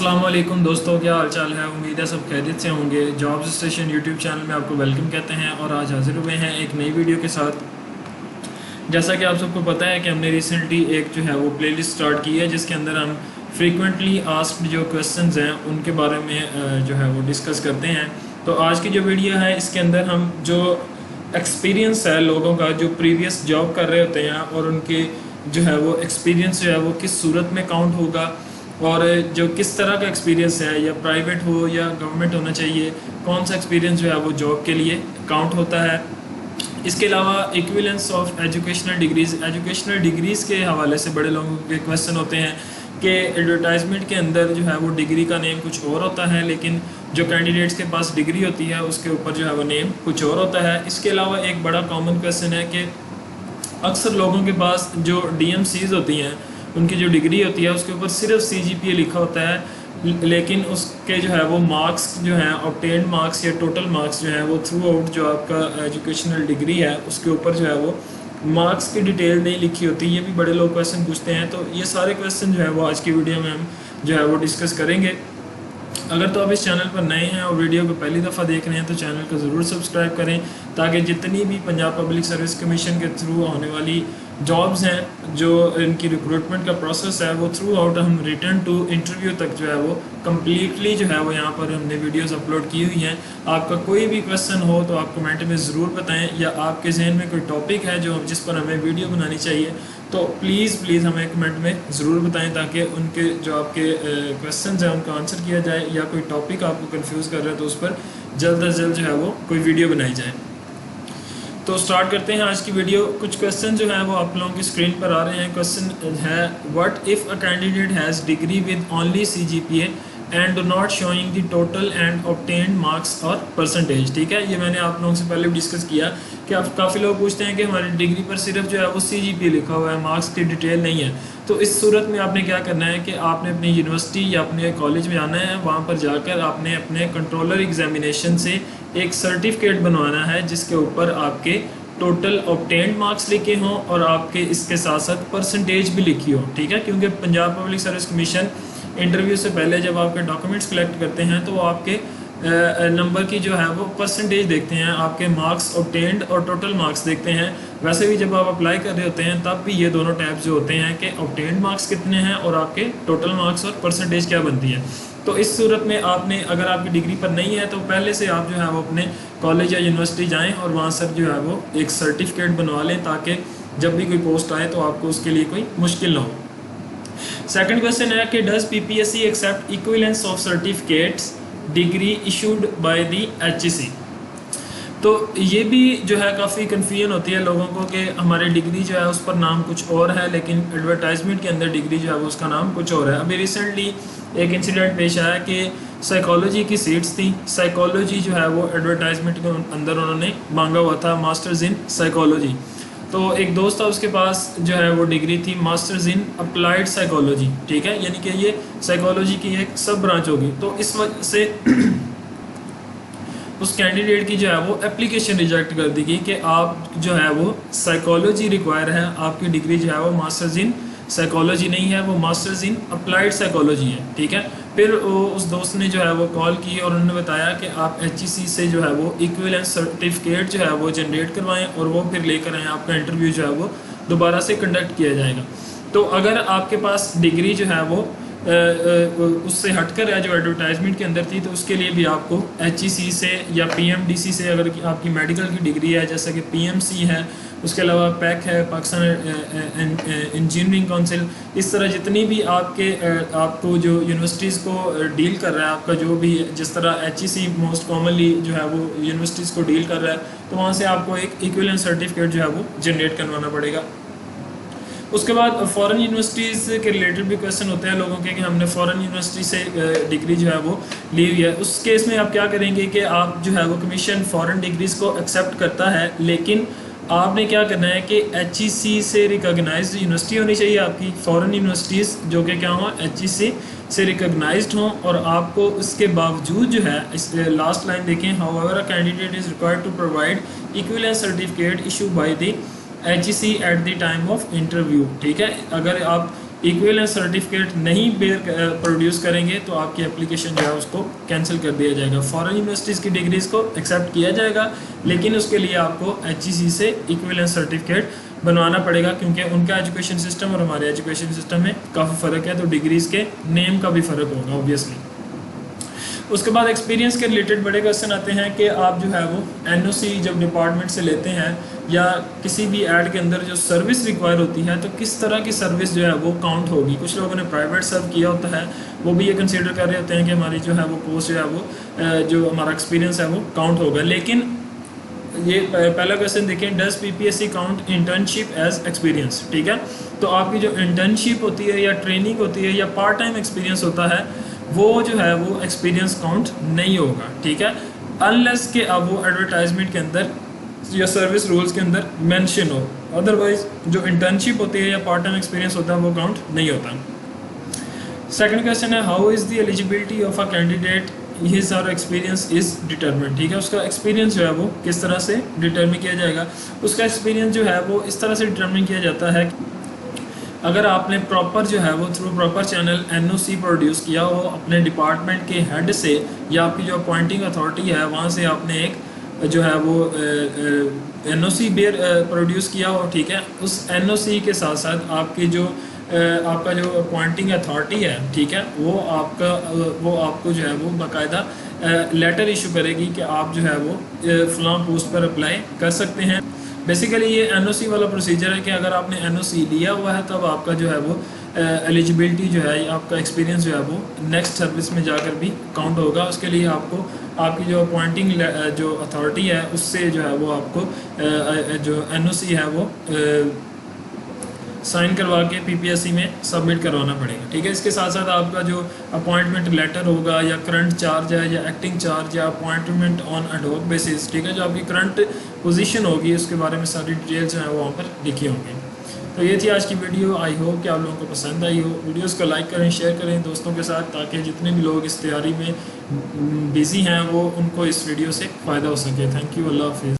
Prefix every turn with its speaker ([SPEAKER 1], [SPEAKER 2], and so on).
[SPEAKER 1] अस्सलाम वालेकुम दोस्तों, क्या हाल चाल है। उम्मीद है सब खैरियत से होंगे। जॉब्स स्टेशन यूट्यूब चैनल में आपको वेलकम कहते हैं और आज हाजिर हुए हैं एक नई वीडियो के साथ। जैसा कि आप सबको पता है कि हमने रिसेंटली एक जो है वो प्लेलिस्ट स्टार्ट की है जिसके अंदर हम फ्रीक्वेंटली आस्क्ड जो क्वेश्चंस हैं उनके बारे में जो है वो डिस्कस करते हैं। तो आज की जो वीडियो है इसके अंदर हम जो एक्सपीरियंस है लोगों का जो प्रीवियस जॉब कर रहे होते हैं और उनके जो है वो एक्सपीरियंस जो है वो किस सूरत में काउंट होगा और जो किस तरह का एक्सपीरियंस है, या प्राइवेट हो या गवर्नमेंट होना चाहिए, कौन सा एक्सपीरियंस जो है वो जॉब के लिए काउंट होता है। इसके अलावा इक्विवेलेंस ऑफ एजुकेशनल डिग्रीज़ के हवाले से बड़े लोगों के क्वेश्चन होते हैं कि एडवर्टाइजमेंट के अंदर जो है वो डिग्री का नेम कुछ और होता है, लेकिन जो कैंडिडेट्स के पास डिग्री होती है उसके ऊपर जो है वो नेम कुछ और होता है। इसके अलावा एक बड़ा कॉमन क्वेश्चन है कि अक्सर लोगों के पास जो DMCs होती हैं उनकी जो डिग्री होती है उसके ऊपर सिर्फ CGPA लिखा होता है, लेकिन उसके जो है वो मार्क्स जो हैं ऑब्टेन्ड मार्क्स या टोटल मार्क्स जो हैं वो थ्रू आउट जो आपका एजुकेशनल डिग्री है उसके ऊपर जो है वो मार्क्स की डिटेल नहीं लिखी होती। ये भी बड़े लोग क्वेश्चन पूछते हैं, तो ये सारे क्वेश्चन जो है वो आज की वीडियो में हम जो है वो डिस्कस करेंगे। अगर तो आप इस चैनल पर नए हैं और वीडियो को पहली दफ़ा देख रहे हैं तो चैनल को ज़रूर सब्सक्राइब करें ताकि जितनी भी पंजाब पब्लिक सर्विस कमीशन के थ्रू होने वाली जॉब्स हैं, जो इनकी रिक्रूटमेंट का प्रोसेस है, वो थ्रू आउट हम रिटर्न टू इंटरव्यू तक जो है वो कम्प्लीटली जो है वो यहाँ पर हमने वीडियोस अपलोड की हुई हैं। आपका कोई भी क्वेश्चन हो तो आप कमेंट में ज़रूर बताएं, या आपके जहन में कोई टॉपिक है जो जिस पर हमें वीडियो बनानी चाहिए तो प्लीज़ हमें कमेंट में ज़रूर बताएं ताकि उनके जो आपके क्वेश्चन हैं उनका आंसर किया जाए, या कोई टॉपिक आपको कंफ्यूज कर रहा है तो उस पर जल्द अज जल्द जो है वो कोई वीडियो बनाई जाए। तो स्टार्ट करते हैं आज की वीडियो। कुछ क्वेश्चन जो है वो आप लोगों की स्क्रीन पर आ रहे हैं। क्वेश्चन है, what if a candidate has degree with only CGPA and do not showing the total and obtained marks और परसेंटेज। ठीक है, ये मैंने आप लोगों से पहले भी डिस्कस किया कि आप काफ़ी लोग पूछते हैं कि हमारी डिग्री पर सिर्फ जो है वो CGPA लिखा हुआ है, मार्क्स की डिटेल नहीं है। तो इस सूरत में आपने क्या करना है कि आपने अपनी यूनिवर्सिटी या अपने कॉलेज में आना है, वहाँ पर जाकर आपने अपने कंट्रोलर एग्जामिनेशन से एक सर्टिफिकेट बनवाना है जिसके ऊपर आपके टोटल ऑब्टेन्ड मार्क्स लिखे हों और आपके इसके साथ साथ परसेंटेज भी लिखी हो। ठीक है, क्योंकि Punjab public service commission interview से पहले जब आपके डॉक्यूमेंट्स कलेक्ट करते हैं तो वो आपके नंबर की जो है वो परसेंटेज देखते हैं, आपके मार्क्स ऑब्टेन्ड और टोटल मार्क्स देखते हैं। वैसे भी जब आप अप्लाई कर रहे होते हैं तब भी ये दोनों टैब्स जो होते हैं कि ऑब्टेन्ड मार्क्स कितने हैं और आपके टोटल मार्क्स और परसेंटेज क्या बनती है। तो इस सूरत में आपने, अगर आपकी डिग्री पर नहीं है तो पहले से आप जो है वो अपने कॉलेज या यूनिवर्सिटी जाएँ और वहाँ से जो है वो एक सर्टिफिकेट बनवा लें ताकि जब भी कोई पोस्ट आए तो आपको उसके लिए कोई मुश्किल ना हो। सेकंड क्वेश्चन है कि does PPSC accept equivalence of certificates degree issued by the HEC। तो ये भी जो है काफ़ी कन्फ्यूजन होती है लोगों को कि हमारी डिग्री जो है उस पर नाम कुछ और है, लेकिन एडवर्टाइजमेंट के अंदर डिग्री जो है वो उसका नाम कुछ और है। अभी रिसेंटली एक इंसिडेंट पेश आया कि साइकोलॉजी की सीट्स थी, साइकोलॉजी जो है वो एडवर्टाइजमेंट के अंदर उन्होंने मांगा हुआ था मास्टर्स इन साइकोलॉजी। तो एक दोस्त था उसके पास जो है वो डिग्री थी मास्टर्स इन अप्लाइड साइकोलॉजी। ठीक है, यानी कि ये साइकोलॉजी की एक सब ब्रांच होगी। तो इस वजह से उस कैंडिडेट की जो है वो एप्लीकेशन रिजेक्ट कर दी गई कि आप जो है वो साइकोलॉजी रिक्वायर है, आपकी डिग्री जो है वो मास्टर्स इन साइकोलॉजी नहीं है, वो मास्टर्स इन अप्लाइड साइकोलॉजी है। ठीक है, फिर उस दोस्त ने जो है वो कॉल की और उन्होंने बताया कि आप HEC से जो है वो इक्विवेलेंस सर्टिफिकेट जो है वो जनरेट करवाएं और वो फिर लेकर आएँ, आपका इंटरव्यू जो है वो दोबारा से कंडक्ट किया जाएगा। तो अगर आपके पास डिग्री जो है वो उससे हटकर है जो एडवर्टाइजमेंट के अंदर थी तो उसके लिए भी आपको HEC से या PMDC से, अगर आपकी मेडिकल की डिग्री है जैसे कि PMC है, उसके अलावा PAC है, पाकिस्तान इंजीनियरिंग काउंसिल, इस तरह जितनी भी आपको जो यूनिवर्सिटीज़ को डील कर रहा है, आपका जो भी जिस तरह HEC मोस्ट कॉमनली जो है वो यूनिवर्सिटीज़ को डील कर रहा है, तो वहाँ से आपको एक इक्विवेलेंट सर्टिफिकेट जो है वो जनरेट करवाना पड़ेगा। उसके बाद फॉरेन यूनिवर्सिटीज़ के रिलेटेड भी क्वेश्चन होते हैं लोगों के कि हमने फॉरेन यूनिवर्सिटी से डिग्री जो है वो ली हुई है। उस केस में आप क्या करेंगे कि आप जो है वो कमीशन फॉरेन डिग्रीज़ को एक्सेप्ट करता है, लेकिन आपने क्या करना है कि HEC से रिकॉग्नाइज्ड यूनिवर्सिटी होनी चाहिए आपकी, फॉरेन यूनिवर्सिटीज़ जो कि क्या हो HEC से रिकॉग्नाइज्ड हों, और आपको उसके बावजूद जो है इस लास्ट लाइन देखें, however a candidate is required to provide equivalent certificate issue by the HEC at the time of interview. ठीक है, अगर आप ایکویلنس سرٹیفکیٹ نہیں پروڈیوس کریں گے تو آپ کی اپلیکیشن جو ہے اس کو کینسل کر دیا جائے گا. فارن یونیورسٹیز کی ڈگریز کو ایکسیپٹ کیا جائے گا لیکن اس کے لیے آپ کو HEC سے ایکویلنس سرٹیفکیٹ بنوانا پڑے گا کیونکہ ان کا ایجوکیشن سسٹم اور ہمارے ایجوکیشن سسٹم میں کافی فرق ہے, تو ڈگریز کے نیم کا بھی فرق ہوگا اوبیسلی. اس کے بعد ایکسپیرینس کے ریلیٹڈ بڑے کوسچن آتے ہیں کہ آپ جو ہے وہ NOC جب ڈپارٹمنٹ سے لیتے ہیں یا کسی بھی ایڈ کے اندر جو سروس ریکوائر ہوتی ہے تو کس طرح کی سروس جو ہے وہ کاؤنٹ ہوگی. کچھ لوگوں نے پرائیویٹ سرو کیا ہوتا ہے, وہ بھی یہ کنسیڈر کر رہے ہوتے ہیں کہ ہماری جو ہے وہ پوسٹ جو ہے وہ جو ہمارا ایکسپیرینس ہے وہ کاؤنٹ ہوگا. لیکن یہ پہلا کویشچن دیکھیں, does PPSC count internship as experience. ٹھیک ہے, تو آپ کی جو انٹرنشپ ہوتی ہے یا ٹریننگ ہوتی ہے یا پارٹ ٹائم ایکسپیرینس ہوتا ہے وہ جو ہے وہ ایکسپیرینس کاؤنٹ نہیں ہوگا. ٹھیک ہے, انلیس کہ اب وہ ایڈورٹائزمنٹ کے اندر یا سروس رولز کے اندر مینشن ہو, ادروائز جو انٹرنشپ ہوتی ہے یا پارٹ ٹائم ایکسپیرینس ہوتا ہے وہ کاؤنٹ نہیں ہوتا. سیکنڈ کویشچن ہے, how is the eligibility of a candidate his or experience is determinant. ٹھیک ہے, اس کا ایکسپیرینس جو ہے وہ کس طرح سے ڈیٹرمن کیا جائے گا. اس کا ایکسپیرینس جو ہے وہ اس طرح سے ڈیٹرمن کیا جاتا ہے اگر آپ نے پراپر جو ہے وہ through proper channel NOC produce کیا ہو اپنے ڈپارٹمنٹ کے ہیڈ سے یا آپ کی جو اپوائنٹنگ اتھارٹی ہے وہاں سے آپ نے ایک جو ہے وہ NOC پروڈیوس کیا ہو. ٹھیک ہے, اس NOC کے ساتھ ساتھ آپ کی جو آپ کا جو اپوائنٹنگ اتھارٹی ہے, ٹھیک ہے, وہ آپ کو جو ہے وہ باقاعدہ لیٹر ایشو کرے گی کہ آپ جو ہے وہ فلاں پوسٹ پر اپلائی کر سکتے ہیں. بیسیکلی یہ NOC والا پروسیجر ہے کہ اگر آپ نے NOC لیا ہوا ہے تب آپ کا جو ہے وہ ایلیجیبلٹی جو ہے آپ کا ایکسپیرینس جو ہے وہ نیکسٹ سروس میں جا کر بھی کاؤنٹ ہوگا. اس کے لیے آپ کو آپ کی جو اپوائنٹنگ جو اتھارٹی ہے اس سے جو ہے وہ آپ کو جو NOC ہے وہ سائن کروا کے PPSC میں سبمٹ کروانا پڑے گا. ٹھیک ہے, اس کے ساتھ ساتھ آپ کا جو اپوائنٹمنٹ لیٹر ہوگا یا کرنٹ چارج ہے یا ایکٹنگ چارج یا اپوائنٹمنٹ آن ایڈ ہوک بیسس, ٹھیک ہے, جو آپ کی کرنٹ پوزیشن ہوگی اس کے بارے میں ساری ڈیٹیلز جو ہیں وہ وہاں پر لکھی ہوں گی. تو یہ تھی آج کی ویڈیو, آئی ہوپ کہ آپ لوگوں کو پسند آئی ہو. ویڈیوز کو لائک کریں, شیئر کریں دوستوں کے ساتھ تاکہ جتنے بھی لوگ اس تیاری میں بیزی ہیں وہ ان کو اس ویڈیو سے فائدہ ہو سکے. تھینک یو, اللہ حافظ.